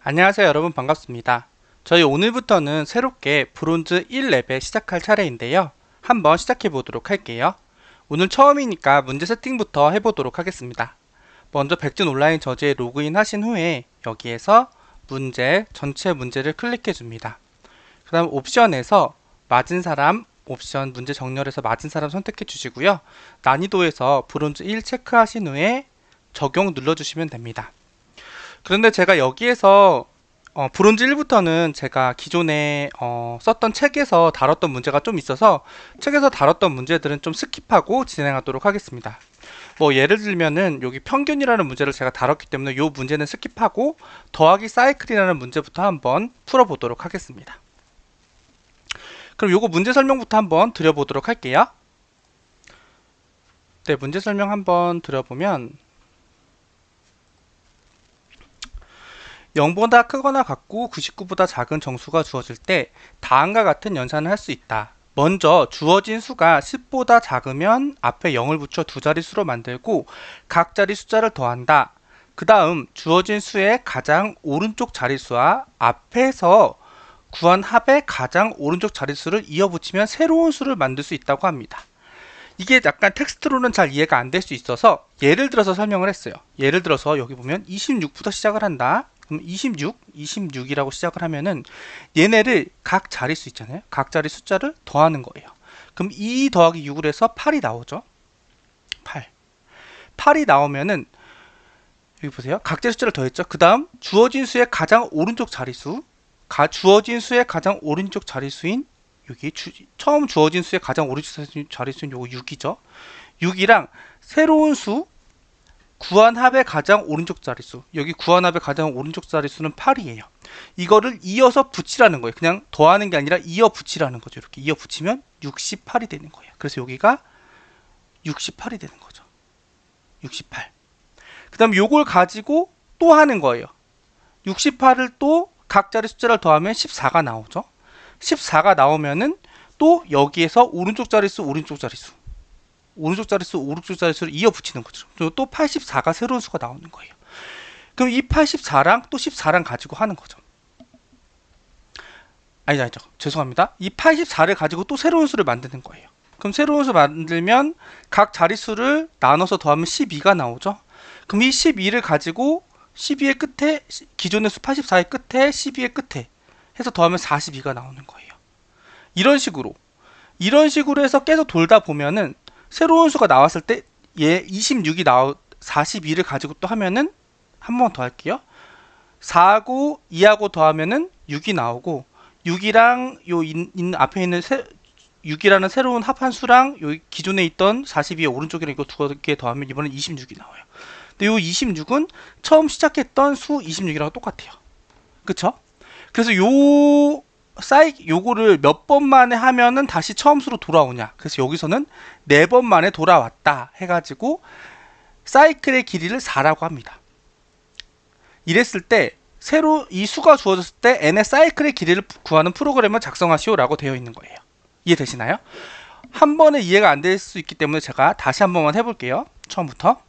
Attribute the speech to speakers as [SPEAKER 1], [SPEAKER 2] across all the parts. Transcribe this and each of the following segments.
[SPEAKER 1] 안녕하세요 여러분, 반갑습니다. 저희 오늘부터는 새롭게 브론즈 1레벨 시작할 차례인데요. 한번 시작해 보도록 할게요. 오늘 처음이니까 문제 세팅부터 해보도록 하겠습니다. 먼저 백준 온라인 저지에 로그인 하신 후에 여기에서 문제, 전체 문제를 클릭해 줍니다. 그 다음 옵션에서 맞은 사람 옵션 문제 정렬해서 맞은 사람 선택해 주시고요. 난이도에서 브론즈 1 체크하신 후에 적용 눌러주시면 됩니다. 그런데 제가 여기에서 브론즈 1부터는 제가 기존에 썼던 책에서 다뤘던 문제가 좀 있어서 책에서 다뤘던 문제들은 좀 스킵하고 진행하도록 하겠습니다. 뭐 예를 들면은 여기 평균이라는 문제를 제가 다뤘기 때문에 이 문제는 스킵하고 더하기 사이클이라는 문제부터 한번 풀어보도록 하겠습니다. 그럼 요거 문제 설명부터 한번 드려보도록 할게요. 네, 문제 설명 한번 드려보면 0보다 크거나 같고 99보다 작은 정수가 주어질 때 다음과 같은 연산을 할 수 있다. 먼저 주어진 수가 10보다 작으면 앞에 0을 붙여 두 자릿수로 만들고 각 자리 숫자를 더한다. 그 다음 주어진 수의 가장 오른쪽 자릿수와 앞에서 구한 합의 가장 오른쪽 자릿수를 이어붙이면 새로운 수를 만들 수 있다고 합니다. 이게 약간 텍스트로는 잘 이해가 안 될 수 있어서 예를 들어서 설명을 했어요. 예를 들어서 여기 보면 26부터 시작을 한다. 그럼 26이라고 시작을 하면은 얘네를 각 자릿수 있잖아요. 각 자리 숫자를 더하는 거예요. 그럼 2 더하기 6을 해서 8이 나오죠. 8이 나오면은 여기 보세요. 각 자리 숫자를 더했죠. 그 다음 주어진 수의 가장 오른쪽 자릿수, 주어진 수의 가장 오른쪽 자릿수인 여기 처음 주어진 수의 가장 오른쪽 자릿수인 요거 6이죠. 6이랑 새로운 수 구한 합의 가장 오른쪽 자릿수, 여기 구한 합의 가장 오른쪽 자릿수는 8이에요. 이거를 이어서 붙이라는 거예요. 그냥 더하는 게 아니라 이어 붙이라는 거죠. 이렇게 이어 붙이면 68이 되는 거예요. 그래서 여기가 68이 되는 거죠. 68. 그 다음 요걸 가지고 또 하는 거예요. 68을 또 각 자리 숫자를 더하면 14가 나오죠. 14가 나오면은 또 여기에서 오른쪽 자릿수 오른쪽 자릿수 오른쪽 자릿수를 이어 붙이는 거죠. 그리고 또 84가 새로운 수가 나오는 거예요. 그럼 이 84랑 또 14랑 가지고 하는 거죠. 아니죠. 죄송합니다. 이 84를 가지고 또 새로운 수를 만드는 거예요. 그럼 새로운 수 만들면 각 자릿수를 나눠서 더하면 12가 나오죠. 그럼 이 12를 가지고 12의 끝에, 기존의 수 84의 끝에 12의 끝에 해서 더하면 42가 나오는 거예요. 이런 식으로 해서 계속 돌다 보면은 새로운 수가 나왔을 때 얘 26이 42를 가지고 또 하면은 한 번 더 할게요. 4하고 2하고 더하면은 6이 나오고 6이랑 앞에 있는 6이라는 새로운 합한 수랑 요 기존에 있던 42의 오른쪽이랑 이거 두 개 더하면 이번엔 26이 나와요. 근데 요 26은 처음 시작했던 수 26이랑 똑같아요. 그쵸? 그래서 요거를 몇 번 만에 하면은 다시 처음 수로 돌아오냐. 그래서 여기서는 4번 만에 돌아왔다 해가지고 사이클의 길이를 4라고 합니다. 이랬을 때 새로 이 수가 주어졌을 때 n의 사이클의 길이를 구하는 프로그램을 작성하시오라고 되어 있는 거예요. 이해되시나요? 한 번에 이해가 안 될 수 있기 때문에 제가 다시 한 번만 해볼게요. 처음부터.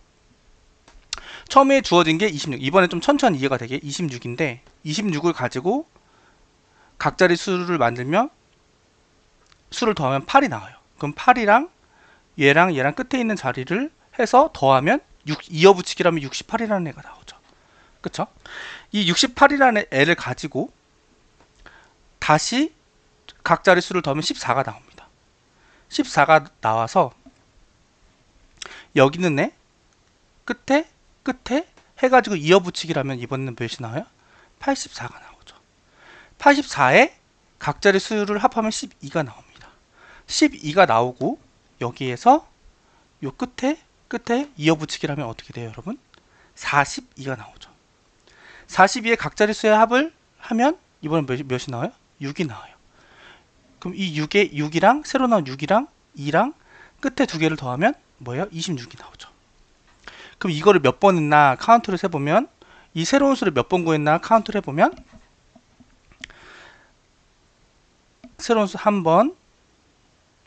[SPEAKER 1] 처음에 주어진 게 26. 이번에 좀 천천히 이해가 되게 26인데 26을 가지고 각 자리 수를 만들면 수를 더하면 8이 나와요. 그럼 8이랑 얘랑 끝에 있는 자리를 해서 더하면 이어붙이기라면 68이라는 애가 나오죠. 그쵸? 이 68이라는 애를 가지고 다시 각 자리 수를 더하면 14가 나옵니다. 14가 나와서 여기 있는 애 끝에 해가지고 이어붙이기라면 이번에는 몇이 나와요? 84가 나오죠. 84에 각 자리 수를 합하면 12가 나옵니다. 12가 나오고 여기에서 요 끝에 이어붙이기를 하면 어떻게 돼요, 여러분? 42가 나오죠. 42의 각 자리 수의 합을 하면 이번엔 몇이 나와요? 6이 나와요. 그럼 이 6이랑 새로 나온 6이랑 2랑 끝에 두 개를 더하면 뭐예요? 26이 나오죠. 그럼 이거를 몇 번 했나 카운트를 해보면 이 새로운 수를 몇 번 구했나 카운트를 해보면 새로운 수 한 번,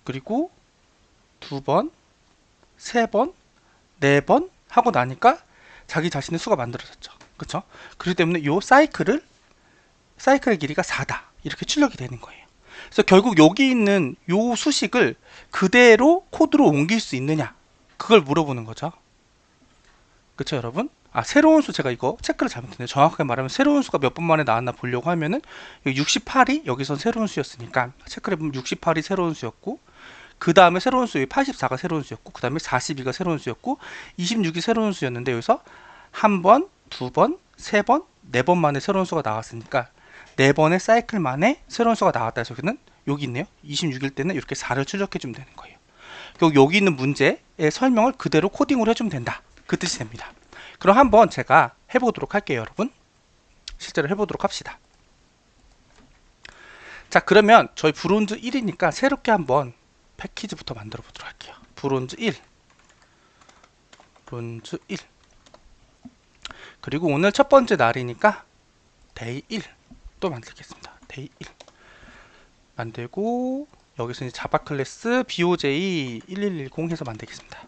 [SPEAKER 1] 그리고 두 번, 세 번, 네 번 하고 나니까 자기 자신의 수가 만들어졌죠. 그쵸? 그렇기 때문에 이 사이클을 사이클의 길이가 4다. 이렇게 출력이 되는 거예요. 그래서 결국 여기 있는 요 수식을 그대로 코드로 옮길 수 있느냐, 그걸 물어보는 거죠. 그쵸 여러분? 새로운 수, 제가 이거 체크를 잘못했네요. 정확하게 말하면 새로운 수가 몇 번 만에 나왔나 보려고 하면은 68이 여기선 새로운 수였으니까 체크를 해보면 68이 새로운 수였고, 그 다음에 새로운 수 84가 새로운 수였고, 그 다음에 42가 새로운 수였고, 26이 새로운 수였는데 여기서 한 번, 두 번, 세 번, 네 번 만에 새로운 수가 나왔으니까 네 번의 사이클 만에 새로운 수가 나왔다 해서 여기는 여기 있네요. 26일 때는 이렇게 4를 출력해 주면 되는 거예요. 여기 있는 문제의 설명을 그대로 코딩으로 해주면 된다, 그 뜻이 됩니다. 그럼 한번 제가 해보도록 할게요. 여러분 실제로 해보도록 합시다. 자, 그러면 저희 브론즈 1이니까 새롭게 한번 패키지부터 만들어 보도록 할게요. 브론즈 1, 브론즈 1. 그리고 오늘 첫 번째 날이니까 데이 1 또 만들겠습니다. 데이 1 만들고, 여기서 이제 자바 클래스 BOJ 1110 해서 만들겠습니다.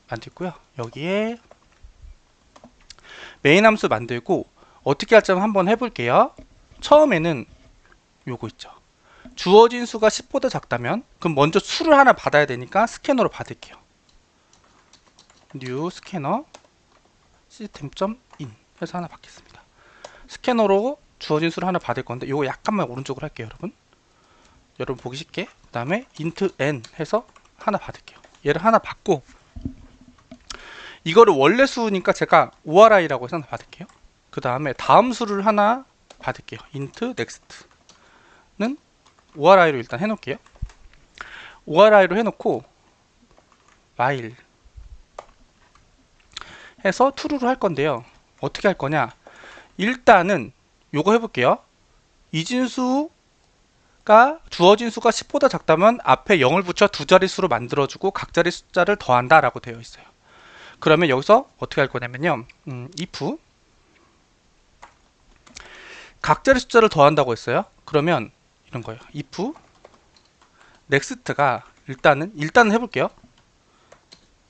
[SPEAKER 1] 만들고요. 여기에 메인 함수 만들고, 어떻게 할지 한번 해볼게요. 처음에는 요거 있죠. 주어진 수가 10보다 작다면 그럼 먼저 수를 하나 받아야 되니까 스캐너로 받을게요. new 스캐너 system.in 해서 하나 받겠습니다. 스캐너로 주어진 수를 하나 받을 건데 요거 약간만 오른쪽으로 할게요. 여러분 보기 쉽게. 그 다음에 int n 해서 하나 받을게요. 얘를 하나 받고, 이거를 원래 수니까 제가 ori라고 해서 하나 받을게요. 그 다음에 다음 수를 하나 받을게요. int next는 ori로 일단 해놓을게요. ori로 해놓고 while 해서 true로 할 건데요. 어떻게 할 거냐, 일단은 요거 해볼게요. 이진수가 주어진 수가 10보다 작다면 앞에 0을 붙여 두 자릿수로 만들어주고 각 자리 숫자를 더한다 라고 되어 있어요. 그러면 여기서 어떻게 할 거냐면요, if 각 자리 숫자를 더한다고 했어요. 그러면 이런 거예요. if next가 일단은 해볼게요.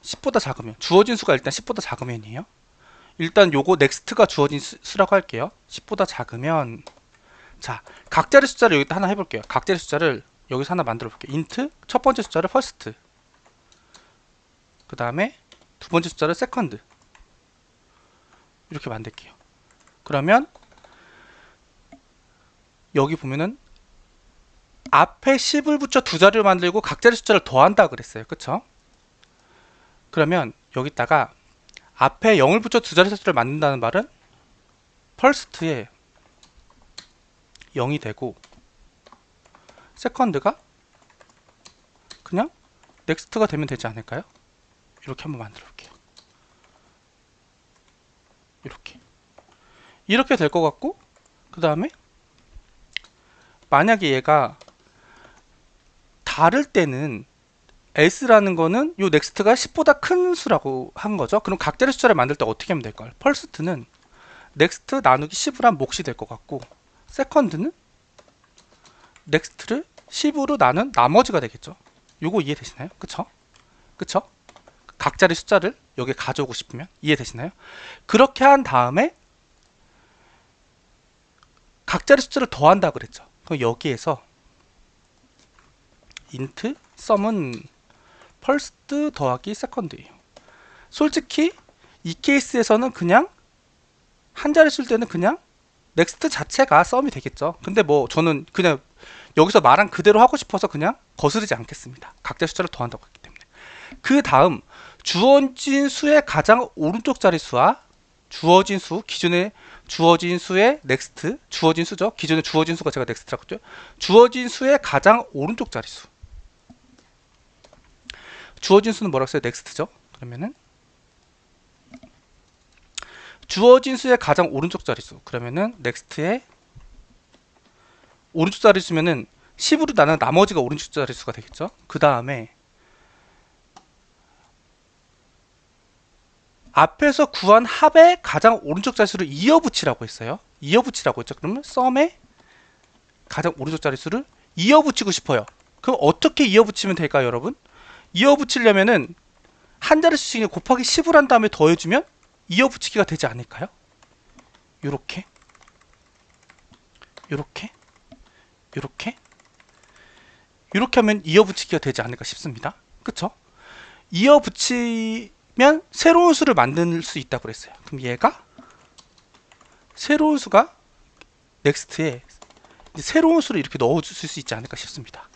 [SPEAKER 1] 10보다 작으면, 주어진 수가 일단 10보다 작으면이에요. 일단 요거 next가 주어진 수라고 할게요. 10보다 작으면, 자, 각 자리 숫자를 여기다 하나 해볼게요. 각 자리 숫자를 여기서 하나 만들어 볼게요. int 첫 번째 숫자를 first, 그 다음에 두 번째 숫자를 second, 이렇게 만들게요. 그러면 여기 보면은 앞에 10을 붙여 두 자리를 만들고 각 자리 숫자를 더한다 그랬어요. 그쵸? 그러면 여기다가 앞에 0을 붙여 두 자리 숫자를 만든다는 말은 first에 0이 되고 second가 그냥 next가 되면 되지 않을까요? 이렇게 한번 만들어 볼게요. 이렇게 될 것 같고, 그 다음에 만약에 얘가 다를 때는 s라는 거는 요 next가 10보다 큰 수라고 한 거죠. 그럼 각자리 숫자를 만들 때 어떻게 하면 될까요? first는 next 나누기 10을 한 몫이 될 것 같고, second는 next를 10으로 나눈 나머지가 되겠죠. 요거 이해되시나요? 그쵸? 각자리 숫자를 여기에 가져오고 싶으면 이해되시나요? 그렇게 한 다음에 각자리 숫자를 더한다 그랬죠. 그럼 여기에서 int sum은 first 더하기 second예요. 솔직히 이 케이스에서는 그냥 한 자리 쓸 때는 그냥 next 자체가 sum이 되겠죠. 근데 뭐 저는 그냥 여기서 말한 그대로 하고 싶어서 그냥 거스르지 않겠습니다. 각자 숫자를 더한다고 했기 때문에. 그 다음 주어진 수의 가장 오른쪽 자릿수와 주어진 수, 기존의 주어진 수의 next, 주어진 수죠. 기존의 주어진 수가 제가 next라고 했죠. 주어진 수의 가장 오른쪽 자릿수. 주어진 수는 뭐라고 써요? next죠. 그러면은 주어진 수의 가장 오른쪽 자릿수. 그러면은 next의 오른쪽 자릿수면은 10으로 나눈 나머지가 오른쪽 자릿수가 되겠죠. 그 다음에 앞에서 구한 합의 가장 오른쪽 자릿수를 이어붙이라고 했어요. 이어붙이라고 했죠. 그러면 sum의 가장 오른쪽 자릿수를 이어붙이고 싶어요. 그럼 어떻게 이어붙이면 될까요, 여러분? 이어붙이려면은 한 자릿수씩 곱하기 10을 한 다음에 더해주면 이어붙이기가 되지 않을까요? 요렇게 요렇게 요렇게 이렇게 하면 이어붙이기가 되지 않을까 싶습니다. 그쵸? 이어붙이면 새로운 수를 만들 수 있다고 그랬어요. 그럼 얘가 새로운 수가 넥스트에 새로운 수를 이렇게 넣어줄 수 있지 않을까 싶습니다.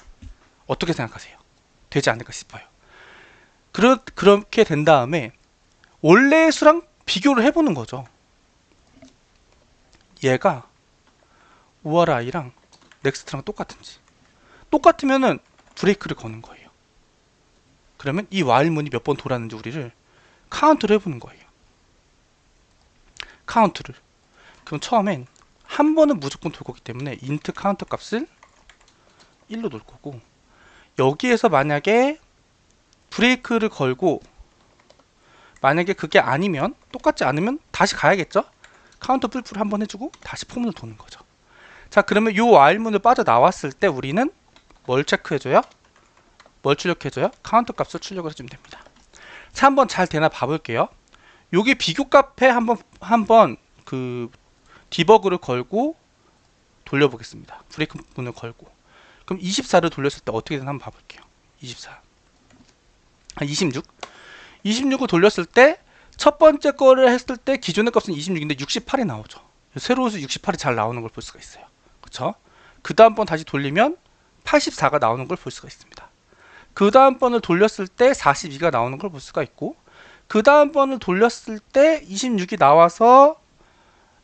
[SPEAKER 1] 어떻게 생각하세요? 되지 않을까 싶어요. 그렇게 된 다음에 원래의 수랑 비교를 해보는 거죠. 얘가 URI랑 넥스트랑 똑같은지. 똑같으면은 브레이크를 거는 거예요. 그러면 이 while문이 몇 번 돌았는지 우리를 카운트를 해보는 거예요. 카운트를. 그럼 처음엔 한 번은 무조건 돌 거기 때문에 int 카운트 값을 1로 놓을 거고, 여기에서 만약에 브레이크를 걸고 만약에 그게 아니면, 똑같지 않으면 다시 가야겠죠. 카운터 풀풀 한번 해주고 다시 포문을 도는 거죠. 자, 그러면 이 while문을 빠져나왔을 때 우리는 뭘 체크해줘요? 뭘 출력해줘요? 카운터 값을 출력을 해주면 됩니다. 자, 한번 잘 되나 봐볼게요. 여기 비교 값에 한번 그 디버그를 걸고 돌려보겠습니다. 브레이크 문을 걸고. 그럼 24를 돌렸을 때 어떻게 되나 한번 봐볼게요. 24. 26. 26을 돌렸을 때 첫 번째 거를 했을 때 기존의 값은 26인데 68이 나오죠. 새로운 수 68이 잘 나오는 걸 볼 수가 있어요. 그쵸? 그 다음 번 다시 돌리면 84가 나오는 걸 볼 수가 있습니다. 그 다음 번을 돌렸을 때 42가 나오는 걸 볼 수가 있고, 그 다음 번을 돌렸을 때 26이 나와서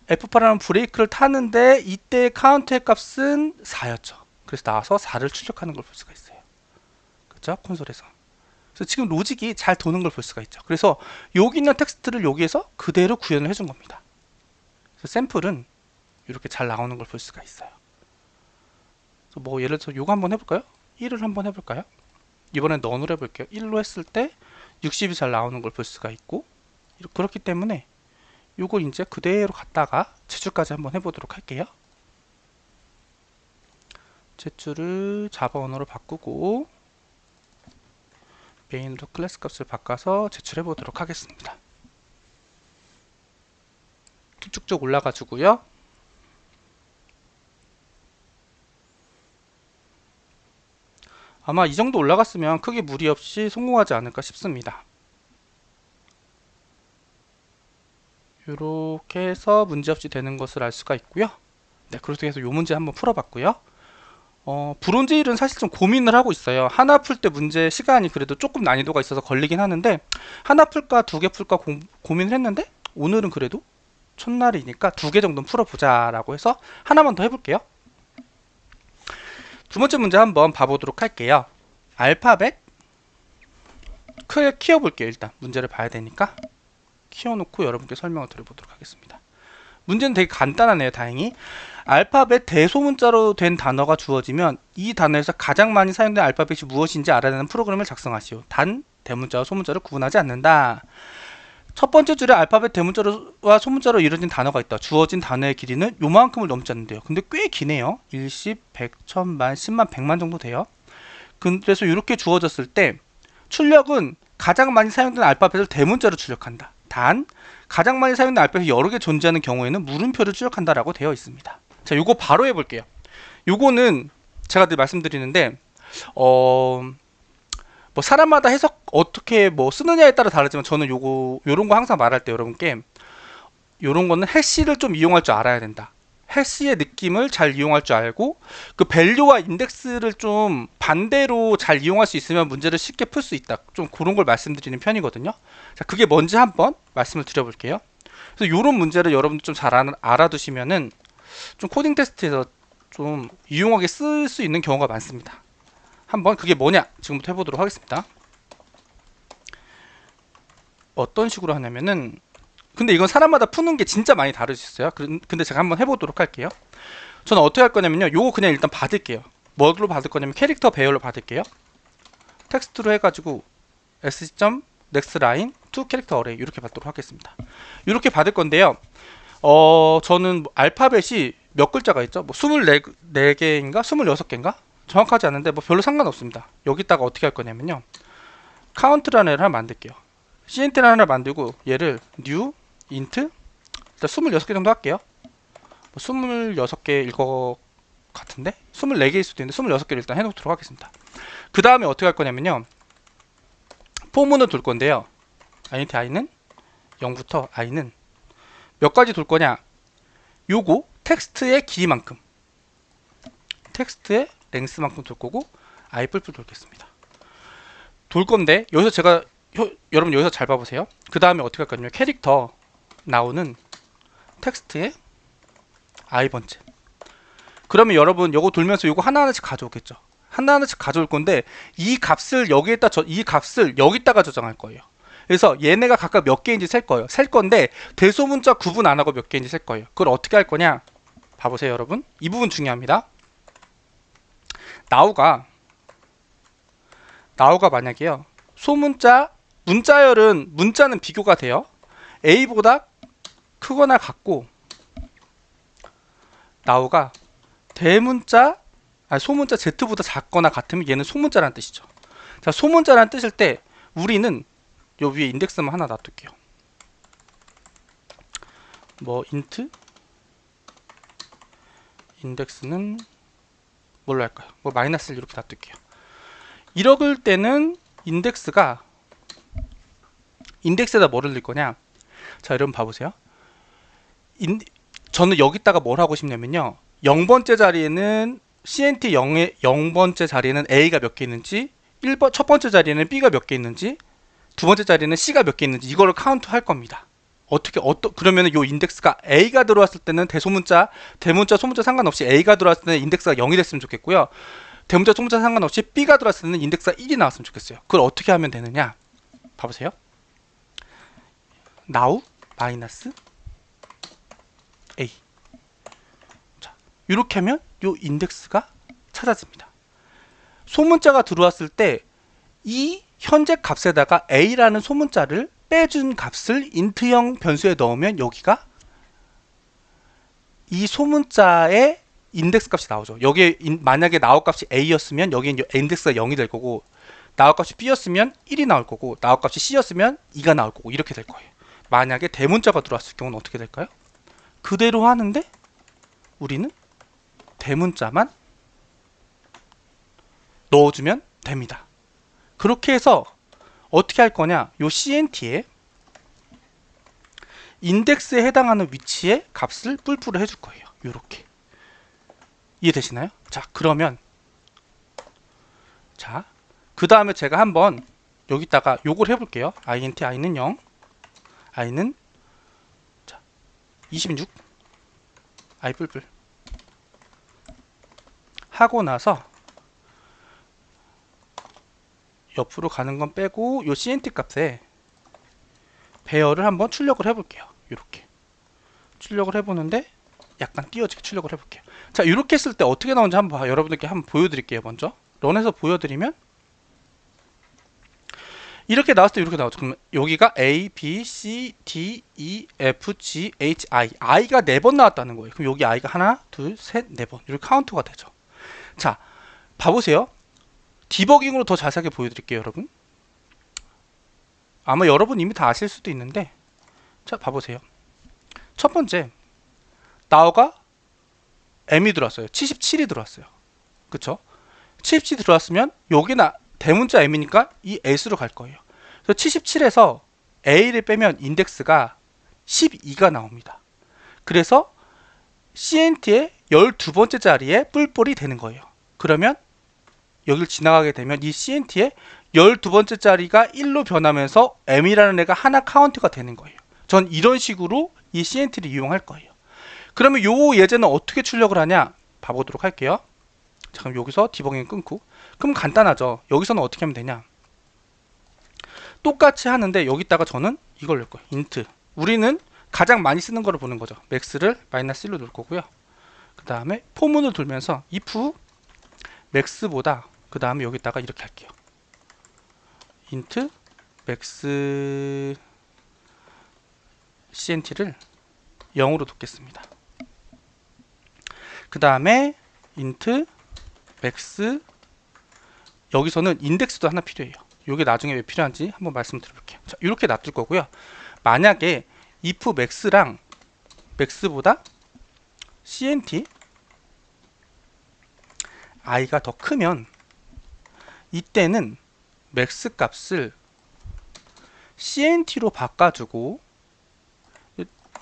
[SPEAKER 1] F8라는 브레이크를 타는데 이때의 카운트의 값은 4였죠. 그래서 나와서 4를 출력하는 걸 볼 수가 있어요. 그렇죠? 콘솔에서. 그래서 지금 로직이 잘 도는 걸 볼 수가 있죠. 그래서 여기 있는 텍스트를 여기에서 그대로 구현을 해준 겁니다. 그래서 샘플은 이렇게 잘 나오는 걸 볼 수가 있어요. 그래서 뭐 예를 들어서 요거 한번 해볼까요? 1을 한번 해볼까요? 이번엔 넌으로 해볼게요. 1로 했을 때 60이 잘 나오는 걸 볼 수가 있고, 그렇기 때문에 요거 이제 그대로 갖다가 제출까지 한번 해보도록 할게요. 제출을 자바 언어로 바꾸고 메인으로 클래스 값을 바꿔서 제출해 보도록 하겠습니다. 쭉쭉 올라가 주고요. 아마 이 정도 올라갔으면 크게 무리 없이 성공하지 않을까 싶습니다. 이렇게 해서 문제없이 되는 것을 알 수가 있고요. 네, 그렇게 해서 이 문제 한번 풀어봤고요. 브론즈 1은 사실 좀 고민을 하고 있어요. 하나 풀 때 문제 시간이 그래도 조금 난이도가 있어서 걸리긴 하는데, 하나 풀까 두 개 풀까 고민을 했는데, 오늘은 그래도 첫날이니까 두 개 정도는 풀어보자 라고 해서 하나만 더 해볼게요. 두 번째 문제 한번 봐보도록 할게요. 알파벳 크게 키워볼게요. 일단 문제를 봐야 되니까 키워놓고 여러분께 설명을 드려보도록 하겠습니다. 문제는 되게 간단하네요. 다행히. 알파벳 대소문자로 된 단어가 주어지면 이 단어에서 가장 많이 사용된 알파벳이 무엇인지 알아내는 프로그램을 작성하시오. 단 대문자와 소문자를 구분하지 않는다. 첫 번째 줄에 알파벳 대문자와 소문자로 이루어진 단어가 있다. 주어진 단어의 길이는 요만큼을 넘지 않는데요. 근데 꽤 기네요. 10, 100, 1000만, 10만, 100만 정도 돼요. 그래서 이렇게 주어졌을 때 출력은 가장 많이 사용된 알파벳을 대문자로 출력한다. 단 가장 많이 사용된 알파벳이 여러 개 존재하는 경우에는 물음표를 출력한다라고 되어 있습니다. 자, 요거 바로 해볼게요. 요거는 제가 늘 말씀드리는데 뭐 사람마다 해석 어떻게 뭐 쓰느냐에 따라 다르지만 저는 요런 거 항상 말할 때 여러분께 요런 거는 해시를 좀 이용할 줄 알아야 된다. 해시의 느낌을 잘 이용할 줄 알고 그 밸류와 인덱스를 좀 반대로 잘 이용할 수 있으면 문제를 쉽게 풀 수 있다. 좀 그런 걸 말씀드리는 편이거든요. 자, 그게 뭔지 한번 말씀을 드려볼게요. 그래서 요런 문제를 여러분들 좀 잘 알아두시면은 좀 코딩 테스트에서 좀 유용하게 쓸 수 있는 경우가 많습니다. 한번 그게 뭐냐 지금부터 해보도록 하겠습니다. 어떤 식으로 하냐면은, 근데 이건 사람마다 푸는 게 진짜 많이 다를 수 있어요. 근데 제가 한번 해보도록 할게요. 저는 어떻게 할 거냐면요, 요거 그냥 일단 받을게요. 뭘로 받을 거냐면 캐릭터 배열로 받을게요. 텍스트로 해가지고 sc.nextLine to 캐릭터 어레이 이렇게 받도록 하겠습니다. 이렇게 받을 건데요. 저는 알파벳이 몇 글자가 있죠? 뭐 24개인가 26개인가 정확하지 않은데 뭐 별로 상관없습니다. 여기다가 어떻게 할 거냐면요, 카운트라는 애를 하나 만들게요. cnt라는 애를 만들고 얘를 new int 일단 26개 정도 할게요. 뭐 26개일 것 같은데 24개일 수도 있는데 26개를 일단 해놓도록 하겠습니다. 그 다음에 어떻게 할 거냐면요, 포문을 둘 건데요. int i는 0부터 i는 몇 가지 둘 거냐, 요거 텍스트의 길이만큼, 텍스트의 랭스만큼 둘 거고 i 뿔뿔 돌겠습니다. 돌 건데 여기서 제가 여러분 여기서 잘 봐보세요. 그 다음에 어떻게 할 거냐면 캐릭터 나오는 텍스트의 i 번째. 그러면 여러분 요거 돌면서 요거 하나하나씩 가져오겠죠. 하나하나씩 가져올 건데 이 값을 여기다가 저장할 거예요. 그래서 얘네가 각각 몇 개인지 셀 거예요. 셀 건데 대소문자 구분 안 하고 몇 개인지 셀 거예요. 그걸 어떻게 할 거냐? 봐보세요, 여러분. 이 부분 중요합니다. 나우가 만약에요, 소문자 문자는 비교가 돼요. A보다 크거나 같고, 나우가 소문자 Z보다 작거나 같으면 얘는 소문자라는 뜻이죠. 자, 소문자라는 뜻일 때 우리는 요 위에 인덱스만 하나 놔둘게요. 뭐 int 인덱스는 뭘로 할까요? 뭐 마이너스를 이렇게 놔둘게요. 이럴 때는 인덱스에다 뭐를 넣을 거냐? 자, 여러분 봐보세요. 저는 여기다가 뭘 하고 싶냐면요, 0번째 자리에는 CNT 0번째 자리에는 A가 몇 개 있는지, 첫 번째 자리에는 B가 몇 개 있는지, 두 번째 자리에는 C가 몇 개 있는지 이거를 카운트 할 겁니다. 그러면은 요 인덱스가 A가 들어왔을 때는 대문자, 소문자 상관없이 A가 들어왔을 때는 인덱스가 0이 됐으면 좋겠고요. 대문자, 소문자 상관없이 B가 들어왔을 때는 인덱스가 1이 나왔으면 좋겠어요. 그걸 어떻게 하면 되느냐? 봐보세요. now 마이너스 A. 자, 이렇게 하면 요 인덱스가 찾아집니다. 소문자가 들어왔을 때 이 현재 값에다가 A라는 소문자를 빼준 값을 인트형 변수에 넣으면 여기가 이 소문자의 인덱스 값이 나오죠. 여기에 만약에 나우 값이 A였으면 여기에 인덱스가 0이 될 거고, 나우 값이 B였으면 1이 나올 거고, 나우 값이 C였으면 2가 나올 거고, 이렇게 될 거예요. 만약에 대문자가 들어왔을 경우는 어떻게 될까요? 그대로 하는데 우리는 대문자만 넣어주면 됩니다. 그렇게 해서 어떻게 할 거냐, 요 CNT에 인덱스에 해당하는 위치에 값을 뿔뿔을 해줄 거예요. 요렇게. 이해되시나요? 자, 그러면 그 다음에 제가 한번 여기다가 요걸 해볼게요. int i는 0, i는 26, i 뿔뿔 하고 나서 옆으로 가는 건 빼고 요 CNT 값에 배열을 한번 출력을 해볼게요. 이렇게 출력을 해보는데 약간 띄어지게 출력을 해볼게요. 자, 이렇게 했을 때 어떻게 나오는지 여러분들께 한번 보여드릴게요. 먼저 런해서 보여드리면 이렇게 나왔을 때 이렇게 나오죠. 그럼 여기가 A, B, C, D, E, F, G, H, I. I가 4번 나왔다는 거예요. 그럼 여기 I가 하나, 둘, 셋, 4번. 이렇게 카운트가 되죠. 자, 봐보세요. 디버깅으로 더 자세하게 보여드릴게요, 여러분. 아마 여러분 이미 다 아실 수도 있는데, 자, 봐보세요. 첫 번째, 나우가 M이 들어왔어요. 77이 들어왔어요. 그쵸? 77이 들어왔으면 여기나 대문자 M이니까 이 S로 갈 거예요. 그래서 77에서 A를 빼면 인덱스가 12가 나옵니다. 그래서 CNT의 12번째 자리에 뿔뿔이 되는 거예요. 그러면 여기를 지나가게 되면 이 CNT의 12번째 자리가 1로 변하면서 M이라는 애가 하나 카운트가 되는 거예요. 전 이런 식으로 이 CNT를 이용할 거예요. 그러면 요 예제는 어떻게 출력을 하냐? 봐보도록 할게요. 자, 그럼 여기서 디버깅 끊고. 그럼 간단하죠. 여기서는 어떻게 하면 되냐? 똑같이 하는데 여기다가 저는 이걸 넣을 거예요. int. 우리는 가장 많이 쓰는 거를 보는 거죠. max를 -1로 넣을 거고요. 그 다음에 포문을 돌면서 if max보다, 그 다음에 여기다가 이렇게 할게요. int max cnt를 0으로 놓겠습니다. 그 다음에 int max, 여기서는 인덱스도 하나 필요해요. 이게 나중에 왜 필요한지 한번 말씀드려볼게요. 자, 이렇게 놔둘 거고요. 만약에 if max랑 max보다 CNT i가 더 크면 이때는 맥스 값을 CNT로 바꿔주고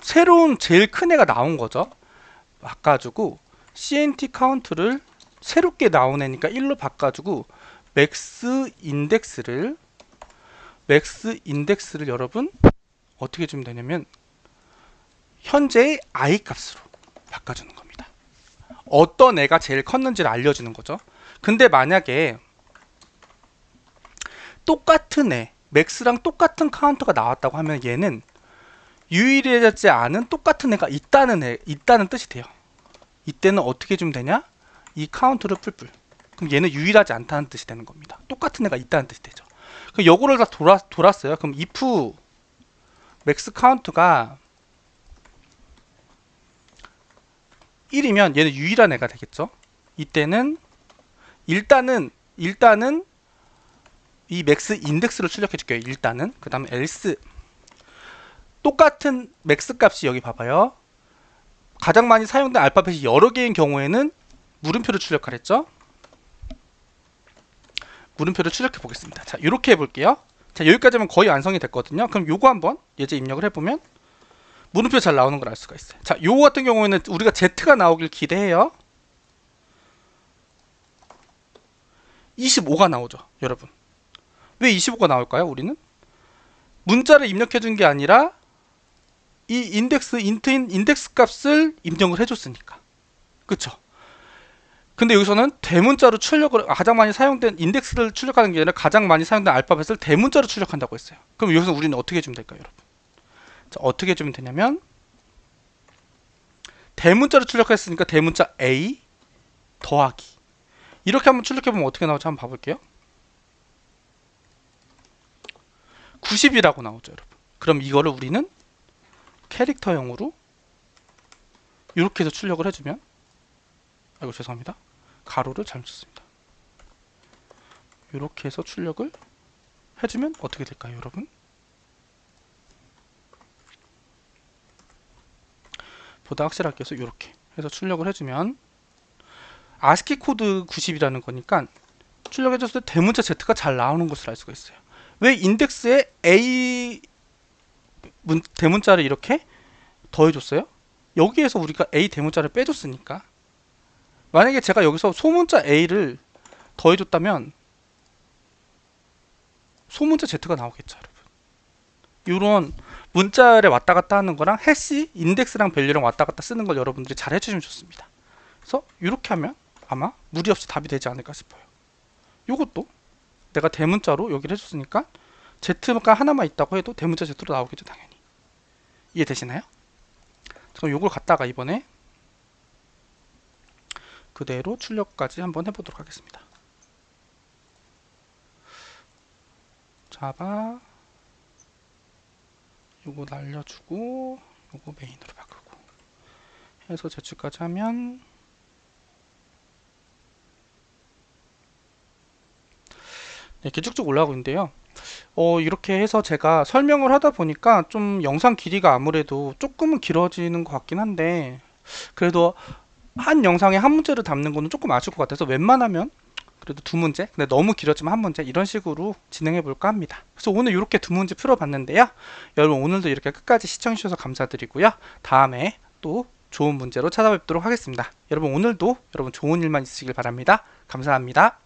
[SPEAKER 1] 새로운 제일 큰 애가 나온 거죠. 바꿔주고 CNT 카운트를 새롭게 나온 애니까 1로 바꿔주고 맥스 인덱스를 여러분 어떻게 주면 되냐면 현재의 i 값으로 바꿔주는 겁니다. 어떤 애가 제일 컸는지를 알려주는 거죠. 근데 만약에 똑같은 애, 맥스랑 똑같은 카운터가 나왔다고 하면 얘는 유일하지 않은 똑같은 애가 있다는 뜻이 돼요. 이때는 어떻게 주면 되냐? 이 카운트를 풀풀. 그럼 얘는 유일하지 않다는 뜻이 되는 겁니다. 똑같은 애가 있다는 뜻이 되죠. 그럼 요거를 다 돌았어요. 그럼 if 맥스 카운트가 1이면 얘는 유일한 애가 되겠죠. 이때는 일단은 이 맥스 인덱스를 출력해 줄게요. 일단은 그 다음에 else 똑같은 맥스 값이 여기 봐봐요. 가장 많이 사용된 알파벳이 여러 개인 경우에는 물음표를 출력하랬죠. 물음표를 출력해 보겠습니다. 자, 이렇게 해볼게요. 자, 여기까지 하면 거의 완성이 됐거든요. 그럼 요거 한번 예제 입력을 해보면 물음표 잘 나오는 걸 알 수가 있어요. 자, 요거 같은 경우에는 우리가 Z가 나오길 기대해요. 25가 나오죠, 여러분. 왜 25가 나올까요, 우리는? 문자를 입력해 준 게 아니라 이 인덱스 값을 입력을 해줬으니까. 그쵸? 근데 여기서는 대문자로 출력을, 가장 많이 사용된 인덱스를 출력하는 게 아니라 가장 많이 사용된 알파벳을 대문자로 출력한다고 했어요. 그럼 여기서 우리는 어떻게 해주면 될까요, 여러분? 자, 어떻게 해주면 되냐면 대문자로 출력했으니까 대문자 A 더하기 이렇게 한번 출력해보면 어떻게 나오지 한번 봐볼게요. 90이라고 나오죠, 여러분. 그럼 이거를 우리는 캐릭터형으로 이렇게 해서 출력을 해주면, 아이고 죄송합니다, 가로를 잘못 썼습니다. 이렇게 해서 출력을 해주면 어떻게 될까요, 여러분? 보다 확실하게 해서 이렇게 해서 출력을 해주면 아스키 코드 90이라는 거니까 출력해줬을 때 대문자 Z가 잘 나오는 것을 알 수가 있어요. 왜 인덱스에 A 대문자를 이렇게 더해줬어요? 여기에서 우리가 A 대문자를 빼줬으니까. 만약에 제가 여기서 소문자 A를 더해줬다면 소문자 Z가 나오겠죠, 여러분. 이런 문자를 왔다 갔다 하는 거랑 해시, 인덱스랑 밸류랑 왔다 갔다 쓰는 걸 여러분들이 잘 해주시면 좋습니다. 그래서 이렇게 하면 아마 무리 없이 답이 되지 않을까 싶어요. 이것도 내가 대문자로 여기를 해줬으니까 Z가 하나만 있다고 해도 대문자 Z로 나오겠죠, 당연히. 이해되시나요? 그럼 이걸 갖다가 이번에 그대로 출력까지 한번 해보도록 하겠습니다. 자바 요거 날려주고 요거 메인으로 바꾸고 해서 제출까지 하면 이렇게 쭉쭉 올라가고 있는데요. 이렇게 해서 제가 설명을 하다 보니까 좀 영상 길이가 아무래도 조금은 길어지는 것 같긴 한데, 그래도 한 영상에 한 문제를 담는 거는 조금 아쉬울 것 같아서 웬만하면 그래도 두 문제, 근데 너무 길었지만 한 문제, 이런 식으로 진행해 볼까 합니다. 그래서 오늘 이렇게 두 문제 풀어봤는데요. 여러분 오늘도 이렇게 끝까지 시청해 주셔서 감사드리고요. 다음에 또 좋은 문제로 찾아뵙도록 하겠습니다. 여러분 오늘도 여러분 좋은 일만 있으시길 바랍니다. 감사합니다.